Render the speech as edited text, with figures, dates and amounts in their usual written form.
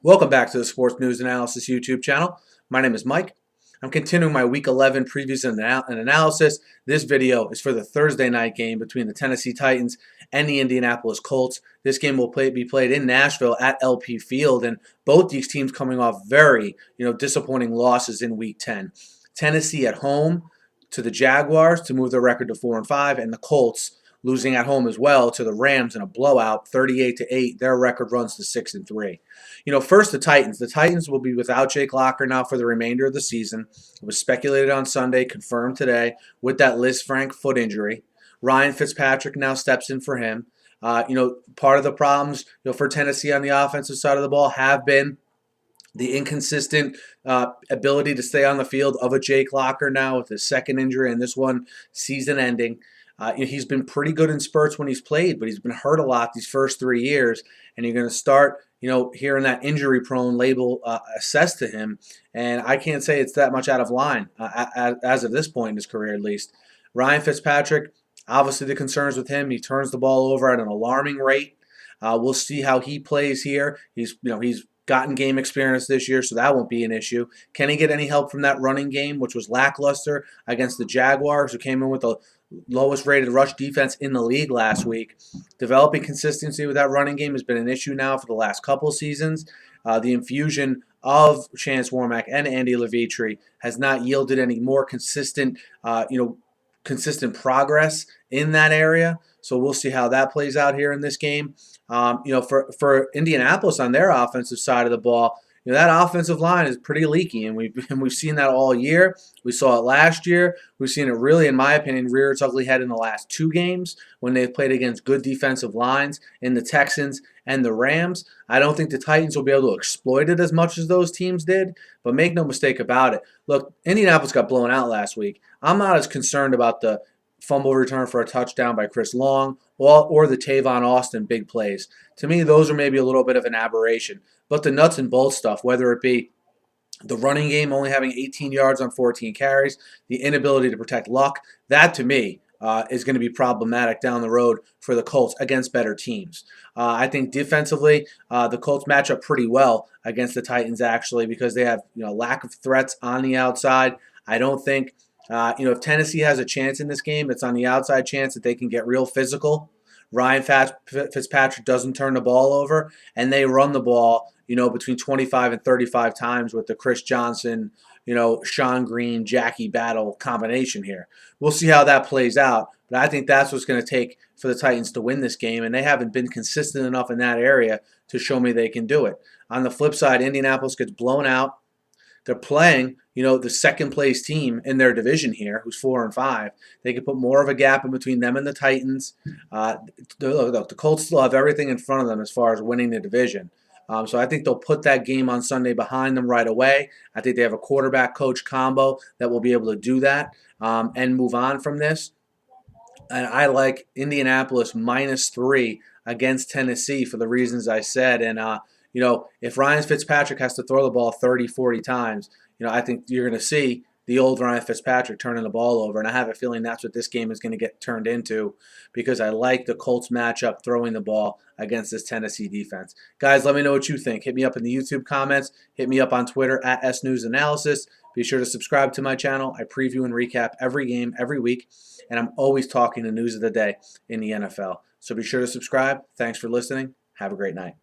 Welcome back to the Sports News Analysis YouTube channel. My name is Mike. I'm continuing my Week 11 previews and analysis. This video is for the Thursday night game between the Tennessee Titans and the Indianapolis Colts. This game will be played in Nashville at LP Field, and both these teams coming off very disappointing losses in Week 10. Tennessee at home to the Jaguars to move their record to 4-5, and the Colts losing at home as well to the Rams in a blowout, 38-8. Their record runs to 6-3. First the Titans. The Titans will be without Jake Locker now for the remainder of the season. It was speculated on Sunday, confirmed today with that Liz Frank foot injury. Ryan Fitzpatrick now steps in for him. Part of the problems for Tennessee on the offensive side of the ball have been the inconsistent ability to stay on the field of a Jake Locker now with his second injury and this one season-ending. He's been pretty good in spurts when he's played, but he's been hurt a lot these first 3 years, and you're going to start, hearing that injury-prone label assessed to him, and I can't say it's that much out of line as of this point in his career at least. Ryan Fitzpatrick, obviously the concerns with him. He turns the ball over at an alarming rate. We'll see how he plays here. He's gotten game experience this year, so that won't be an issue. Can he get any help from that running game, which was lackluster against the Jaguars, who came in with the lowest rated rush defense in the league last week? Developing consistency with that running game has been an issue now for the last couple seasons. The infusion of Chance Warmack and Andy Levitre has not yielded any more consistent progress in that area. So we'll see how that plays out here in this game. For Indianapolis on their offensive side of the ball, that offensive line is pretty leaky, and we've seen that all year. We saw it last year. We've seen it really, in my opinion, rear its ugly head in the last 2 games when they've played against good defensive lines in the Texans and the Rams. I don't think the Titans will be able to exploit it as much as those teams did, but make no mistake about it. Look, Indianapolis got blown out last week. I'm not as concerned about the fumble return for a touchdown by Chris Long or the Tavon Austin big plays. To me, those are maybe a little bit of an aberration. But the nuts and bolts stuff, whether it be the running game only having 18 yards on 14 carries, the inability to protect Luck, that to me is going to be problematic down the road for the Colts against better teams. I think defensively, the Colts match up pretty well against the Titans actually because they have lack of threats on the outside. I don't think if Tennessee has a chance in this game, it's on the outside chance that they can get real physical. Ryan Fitzpatrick doesn't turn the ball over, and they run the ball, between 25 and 35 times with the Chris Johnson, Sean Green, Jackie Battle combination here. We'll see how that plays out, but I think that's what's going to take for the Titans to win this game, and they haven't been consistent enough in that area to show me they can do it. On the flip side, Indianapolis gets blown out. They're playing, the second-place team in their division here, who's 4-5. They could put more of a gap in between them and the Titans. The Colts still have everything in front of them as far as winning the division. So I think they'll put that game on Sunday behind them right away. I think they have a quarterback-coach combo that will be able to do that and move on from this. And I like Indianapolis -3 against Tennessee for the reasons I said. And if Ryan Fitzpatrick has to throw the ball 30, 40 times, I think you're going to see the old Ryan Fitzpatrick turning the ball over. And I have a feeling that's what this game is going to get turned into because I like the Colts matchup throwing the ball against this Tennessee defense. Guys, let me know what you think. Hit me up in the YouTube comments. Hit me up on Twitter at SNewsAnalysis. Be sure to subscribe to my channel. I preview and recap every game every week. And I'm always talking the news of the day in the NFL. So be sure to subscribe. Thanks for listening. Have a great night.